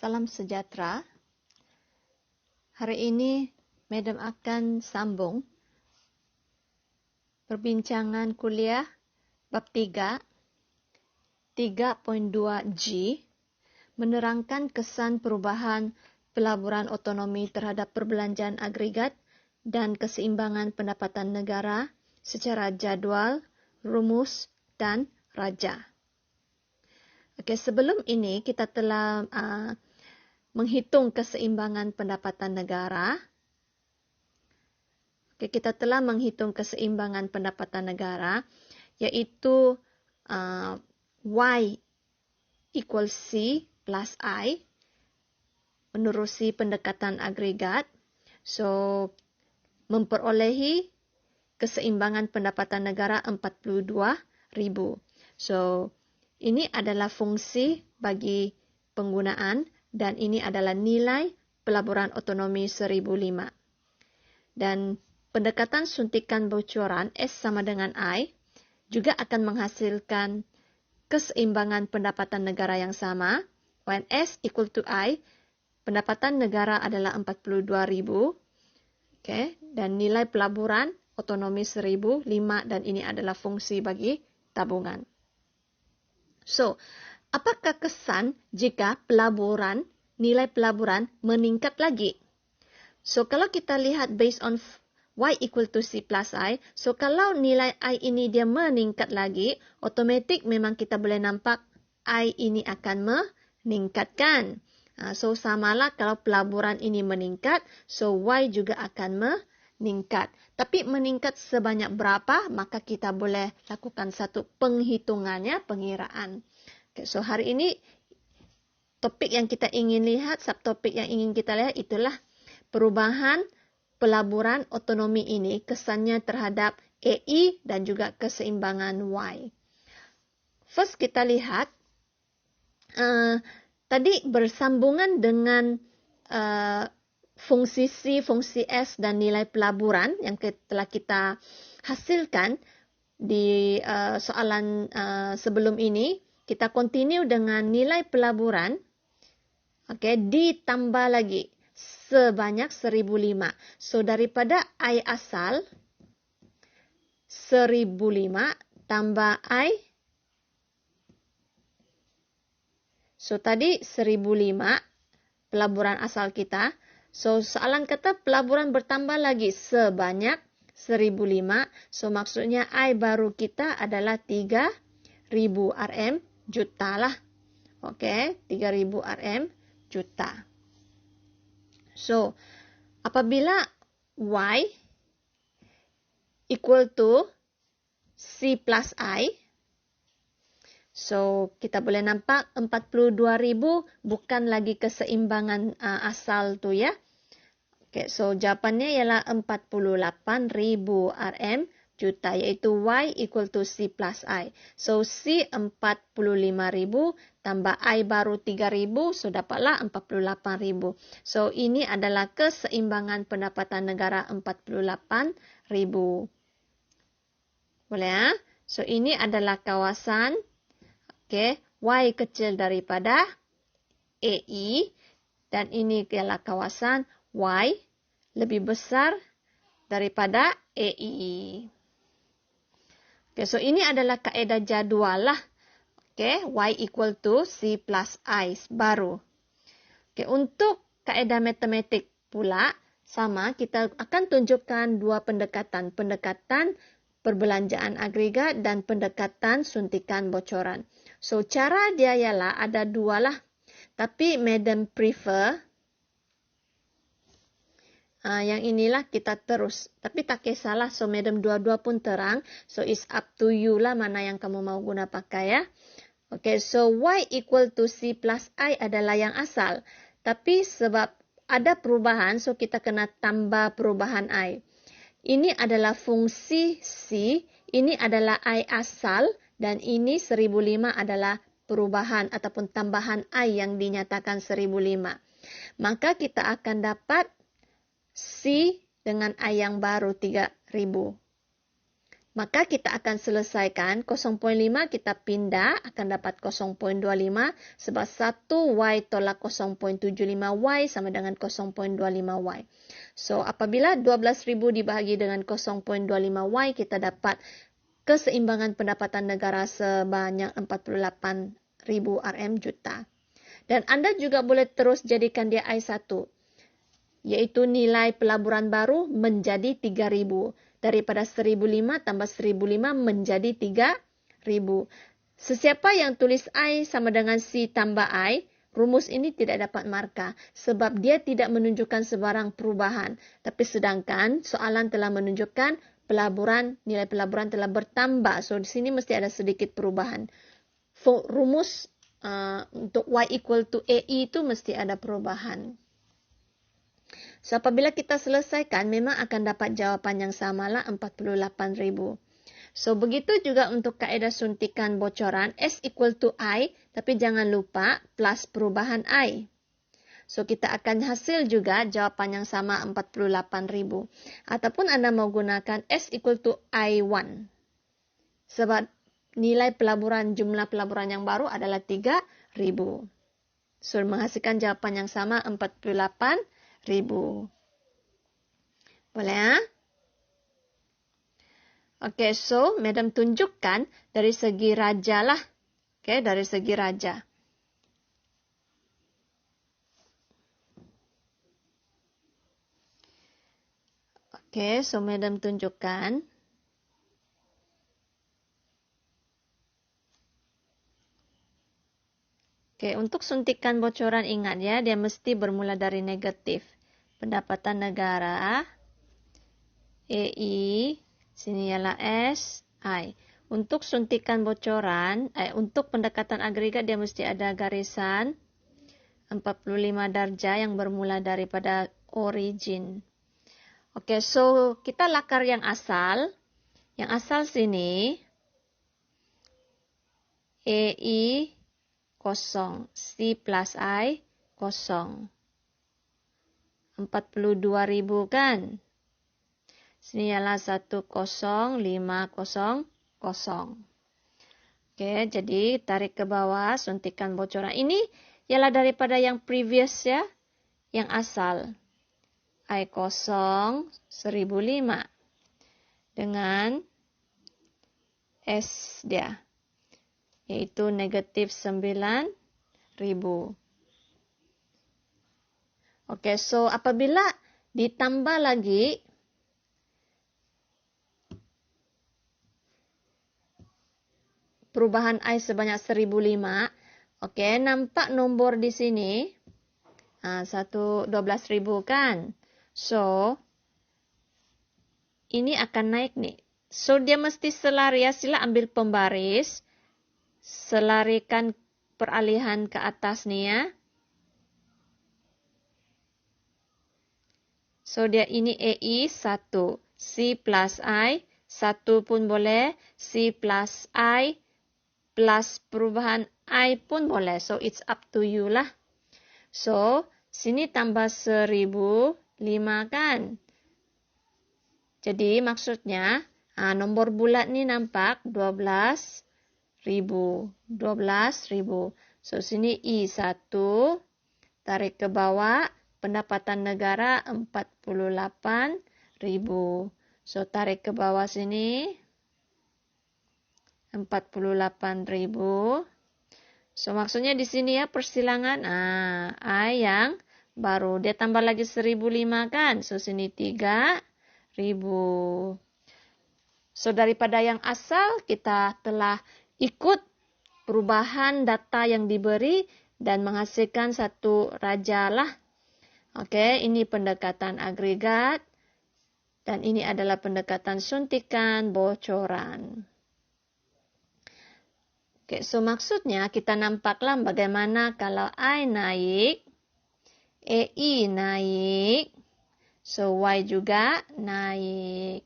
Salam sejahtera. Hari ini, Madam akan sambung perbincangan kuliah bab 3, 3.2G, menerangkan kesan perubahan pelaburan otonomi terhadap perbelanjaan agregat dan keseimbangan pendapatan negara secara jadual, rumus, dan raja. Okey, sebelum ini kita telah menghitung keseimbangan pendapatan negara. Okey, kita telah menghitung keseimbangan pendapatan negara, iaitu Y equals C plus I menerusi pendekatan agregat. So, memperolehi keseimbangan pendapatan negara 42,000. So, ini adalah fungsi bagi penggunaan dan ini adalah nilai pelaburan otonomi 1005. Dan pendekatan suntikan bocoran S sama dengan I juga akan menghasilkan keseimbangan pendapatan negara yang sama. When S equal to I, pendapatan negara adalah 42,000. Okay. Dan nilai pelaburan otonomi 1005 dan ini adalah fungsi bagi tabungan. So, apakah kesan jika nilai pelaburan meningkat lagi? So, kalau kita lihat based on Y equal to C plus I, so kalau nilai I ini dia meningkat lagi, otomatik memang kita boleh nampak I ini akan meningkatkan. So, samalah kalau pelaburan ini meningkat, so Y juga akan meningkat. Tapi meningkat sebanyak berapa, maka kita boleh lakukan satu penghitungannya, pengiraan. Okay, so, hari ini topik yang kita ingin lihat, subtopik yang ingin kita lihat itulah perubahan pelaburan otonomi ini, kesannya terhadap EI dan juga keseimbangan Y. First kita lihat, tadi bersambungan dengan fungsi C, fungsi S dan nilai pelaburan yang telah kita hasilkan di soalan sebelum ini. Kita continue dengan nilai pelaburan, okay, ditambah lagi sebanyak 1005. So, daripada I asal 1005 tambah I. So, tadi 1005 pelaburan asal kita. So, soalan kata pelaburan bertambah lagi sebanyak 1005. So, maksudnya I baru kita adalah 3,000 RM juta lah. Okey, 3,000 RM juta. So, apabila Y equal to C plus I, so kita boleh nampak 42,000 bukan lagi keseimbangan asal tu ya. Okey, so jawapannya ialah 48,000 RM juta, iaitu Y equal to C plus I. So, C 45,000 tambah I baru 3,000, so dapatlah 48,000. So, ini adalah keseimbangan pendapatan negara 48,000. Boleh ya? So, ini adalah kawasan, okay, Y kecil daripada EI dan ini ialah kawasan Y lebih besar daripada EI. Okay, so ini adalah kaedah jadual lah. Okay, Y equal to C plus I baru. Okay, untuk kaedah matematik pula, sama, kita akan tunjukkan dua pendekatan. Pendekatan perbelanjaan agregat dan pendekatan suntikan bocoran. So, cara dia ialah ada dua lah. Tapi Madam prefer yang inilah kita terus. Tapi tak kisahlah. So, Madam dua-dua pun terang. So, it's up to you lah mana yang kamu mau guna pakai ya. Okay, so Y equal to C plus I adalah yang asal. Tapi sebab ada perubahan, so kita kena tambah perubahan I. Ini adalah fungsi C, ini adalah I asal, dan ini 1005 adalah perubahan ataupun tambahan I yang dinyatakan 1005. Maka kita akan dapat C dengan I yang baru 3,000. Maka kita akan selesaikan 0,5 kita pindah akan dapat 0,25 sebab 1Y tolak 0,75Y sama dengan 0,25Y. So apabila 12.000 dibahagi dengan 0,25Y kita dapat keseimbangan pendapatan negara sebanyak 48.000 RM juta. Dan Anda juga boleh terus jadikan dia I1, yaitu nilai pelaburan baru menjadi 3.000. Daripada 1.005 tambah 1.005 menjadi 3.000. Sesiapa yang tulis I sama dengan C tambah I, rumus ini tidak dapat markah sebab dia tidak menunjukkan sebarang perubahan. Tapi sedangkan soalan telah menunjukkan nilai pelaburan telah bertambah. So di sini mesti ada sedikit perubahan. Rumus untuk Y equal to AE itu mesti ada perubahan. So, apabila kita selesaikan, memang akan dapat jawapan yang samalah 48.000. So, begitu juga untuk kaedah suntikan bocoran S equal to I, tapi jangan lupa plus perubahan I. So, kita akan hasil juga jawapan yang sama 48.000. Ataupun Anda mau gunakan S equal to I1. Sebab nilai jumlah pelaburan yang baru adalah 3.000. So, menghasilkan jawapan yang sama 48.000. Boleh ya? Oke, so Madam tunjukkan dari segi raja lah. Oke, dari segi raja. Oke, so Madam tunjukkan. Oke, untuk suntikan bocoran ingat ya, dia mesti bermula dari negatif. Pendapatan negara, EI, sini ialah S, I. Untuk suntikan bocoran, untuk pendekatan agregat dia mesti ada garisan 45 darjah yang bermula daripada origin. Oke, so kita lakar yang asal. Yang asal sini, EI, kosong. C plus I, kosong. 42.000 kan? Sini ialah 10500. Oke, jadi tarik ke bawah, suntikan bocoran. Ini ialah daripada yang previous ya, yang asal. I kosong 1005 dengan S dia, yaitu negatif 9.000. Oke, so apabila ditambah lagi perubahan I sebanyak 1005, oke, nampak nombor di sini 12.000 kan? So, ini akan naik nih. So, dia mesti selari ya, sila ambil pembaris, selarikan peralihan ke atas nih ya. So, dia ini EI 1. C plus I. 1 pun boleh. C plus I. Plus perubahan I pun boleh. So, it's up to you lah. So, sini tambah 1005 kan. Jadi, maksudnya, nomor bulat ni nampak 12.000. 12.000. So, sini I1. Tarik ke bawah. Pendapatan negara 48.000. So, tarik ke bawah sini. 48.000. So, maksudnya di sini ya persilangan. I yang baru. Dia tambah lagi 1.005 kan. So, sini 3.000. So, daripada yang asal, kita telah ikut perubahan data yang diberi dan menghasilkan satu raja lah. Oke, ini pendekatan agregat dan ini adalah pendekatan suntikan bocoran. Oke, so maksudnya kita nampaklah bagaimana kalau I naik, EI naik, so Y juga naik.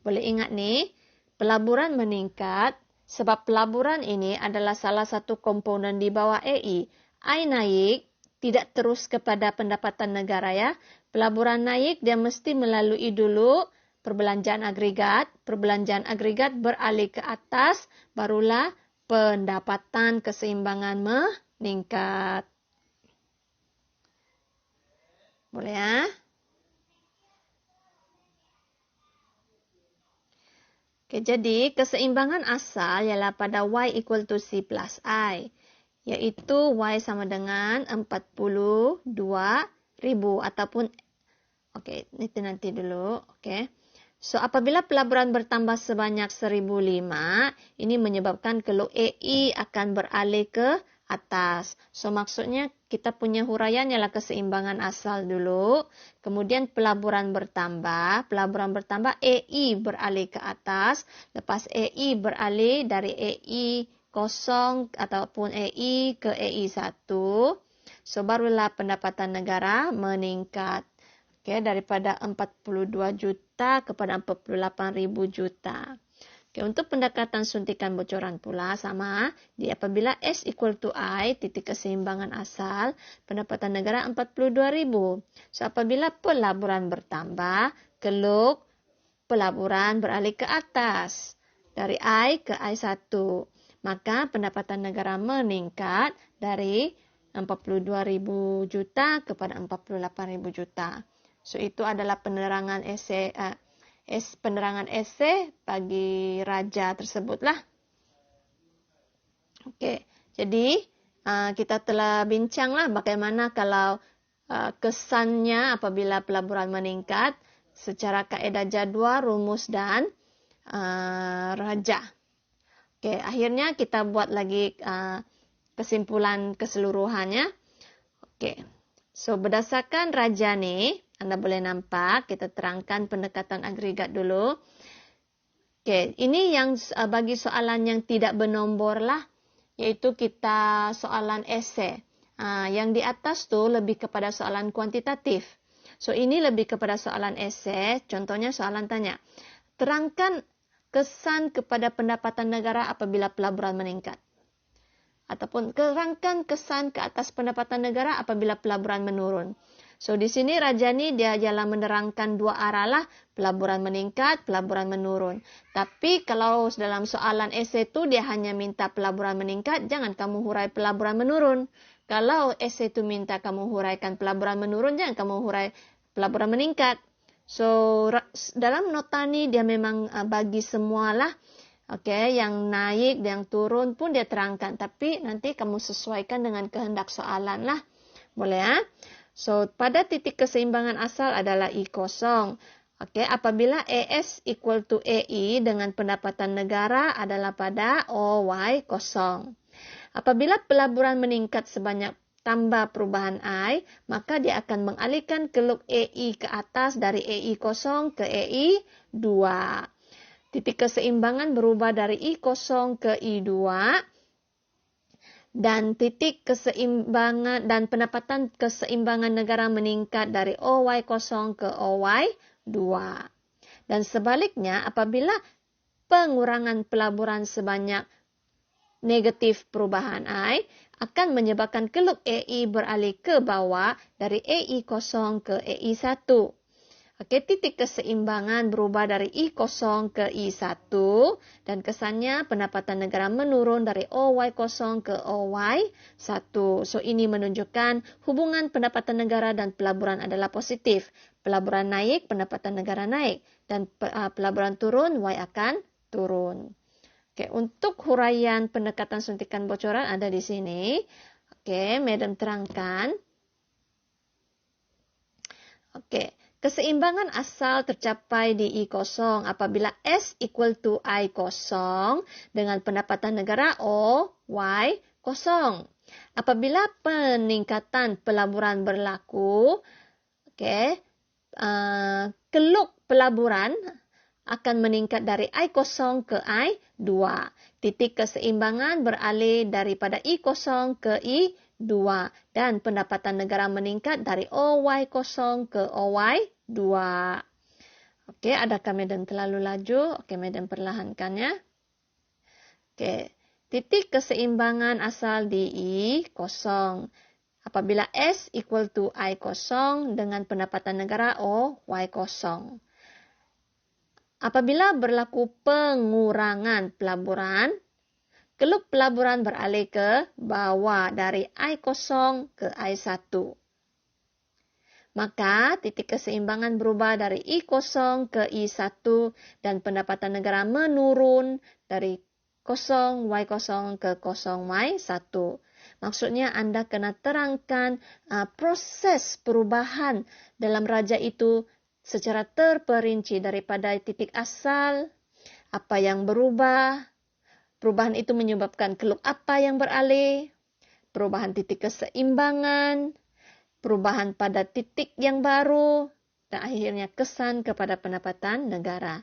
Boleh ingat nih, pelaburan meningkat sebab pelaburan ini adalah salah satu komponen di bawah EI. I naik, tidak terus kepada pendapatan negara ya. Pelaburan naik dia mesti melalui dulu perbelanjaan agregat. Perbelanjaan agregat beralih ke atas, barulah pendapatan keseimbangan meningkat. Boleh ya? Oke, jadi keseimbangan asal ialah pada Y equal to C plus I, yaitu Y sama dengan 42.000 ataupun, oke, itu nanti dulu, oke. So, apabila pelaburan bertambah sebanyak 1.005, ini menyebabkan keluk AI akan beralih ke atas. So, maksudnya kita punya huraian ialah keseimbangan asal dulu. Kemudian pelaburan bertambah AI beralih ke atas. Lepas AI beralih dari AI kosong ataupun AI ke AI 1. So, barulah pendapatan negara meningkat. Okay, daripada 42 juta kepada 48.000 juta. Okay, untuk pendekatan suntikan bocoran pula sama, di apabila S equal to I, titik keseimbangan asal, pendapatan negara 42.000. So, apabila pelaburan bertambah, keluk pelaburan beralih ke atas, dari I ke I1. Maka pendapatan negara meningkat dari 42.000 juta kepada 48.000 juta. So, itu adalah penerangan esei bagi raja tersebutlah. Okey, jadi kita telah bincanglah bagaimana kalau kesannya apabila pelaburan meningkat secara kaedah jadual, rumus dan raja. Okey, akhirnya kita buat lagi kesimpulan keseluruhannya. Okey. So, berdasarkan raja ni, Anda boleh nampak, kita terangkan pendekatan agregat dulu. Okey, ini yang bagi soalan yang tidak bernombor lah, iaitu kita soalan esei. Yang di atas tu lebih kepada soalan kuantitatif. So, ini lebih kepada soalan esei. Contohnya soalan tanya, terangkan kesan kepada pendapatan negara apabila pelaburan meningkat. Ataupun terangkan kesan ke atas pendapatan negara apabila pelaburan menurun. So, di sini raja ni dia ialah menerangkan dua arah lah, pelaburan meningkat, pelaburan menurun. Tapi kalau dalam soalan esei tu dia hanya minta pelaburan meningkat, jangan kamu hurai pelaburan menurun. Kalau esei tu minta kamu huraikan pelaburan menurun, jangan kamu hurai pelaburan meningkat. So, dalam nota ni dia memang bagi semualah. Okey, yang naik, yang turun pun dia terangkan. Tapi nanti kamu sesuaikan dengan kehendak soalan lah. Boleh ya? So, pada titik keseimbangan asal adalah I kosong. Okey, apabila AS equal to AI dengan pendapatan negara adalah pada OY kosong. Apabila pelaburan meningkat sebanyak tambah perubahan I, maka dia akan mengalihkan keluk AI ke atas dari AI kosong ke AI 2. Titik keseimbangan berubah dari I0 ke I2 dan titik keseimbangan dan pendapatan keseimbangan negara meningkat dari OY0 ke OY2. Dan sebaliknya apabila pengurangan pelaburan sebanyak negatif perubahan I akan menyebabkan keluk AI beralih ke bawah dari AI0 ke AI1. Okey, titik keseimbangan berubah dari I0 ke I1 dan kesannya pendapatan negara menurun dari OY0 ke OY1. So, ini menunjukkan hubungan pendapatan negara dan pelaburan adalah positif. Pelaburan naik, pendapatan negara naik. Dan pelaburan turun, Y akan turun. Okey, untuk huraian pendekatan suntikan bocoran ada di sini. Okey, Madam terangkan. Okey. Keseimbangan asal tercapai di I0 apabila S equal to I0 dengan pendapatan negara O, Y, kosong. Apabila peningkatan pelaburan berlaku, okay, keluk pelaburan akan meningkat dari I0 ke I2. Titik keseimbangan beralih daripada I0 ke I2 dan pendapatan negara meningkat dari OY0 ke OY2. Okey, adakah Madam terlalu laju? Okey, Madam perlahankannya. Okey, titik keseimbangan asal di I0 apabila S equal to I0 dengan pendapatan negara O, Y0. Apabila berlaku pengurangan pelaburan, keluk pelaburan beralih ke bawah dari I0 ke I1. Maka titik keseimbangan berubah dari I0 ke I1 dan pendapatan negara menurun dari 0Y0 ke 0Y1. Maksudnya Anda kena terangkan proses perubahan dalam raja itu secara terperinci daripada titik asal, apa yang berubah, perubahan itu menyebabkan keluk apa yang beralih, perubahan titik keseimbangan, perubahan pada titik yang baru, dan akhirnya kesan kepada pendapatan negara.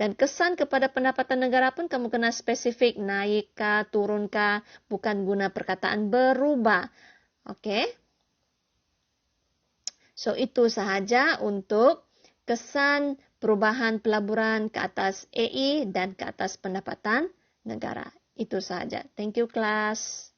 Dan kesan kepada pendapatan negara pun kamu kena spesifik, naik kah, turun kah, bukan guna perkataan berubah. Oke? So, itu sahaja untuk kesan perubahan pelaburan ke atas EI dan ke atas pendapatan negara. Itu sahaja. Thank you, kelas.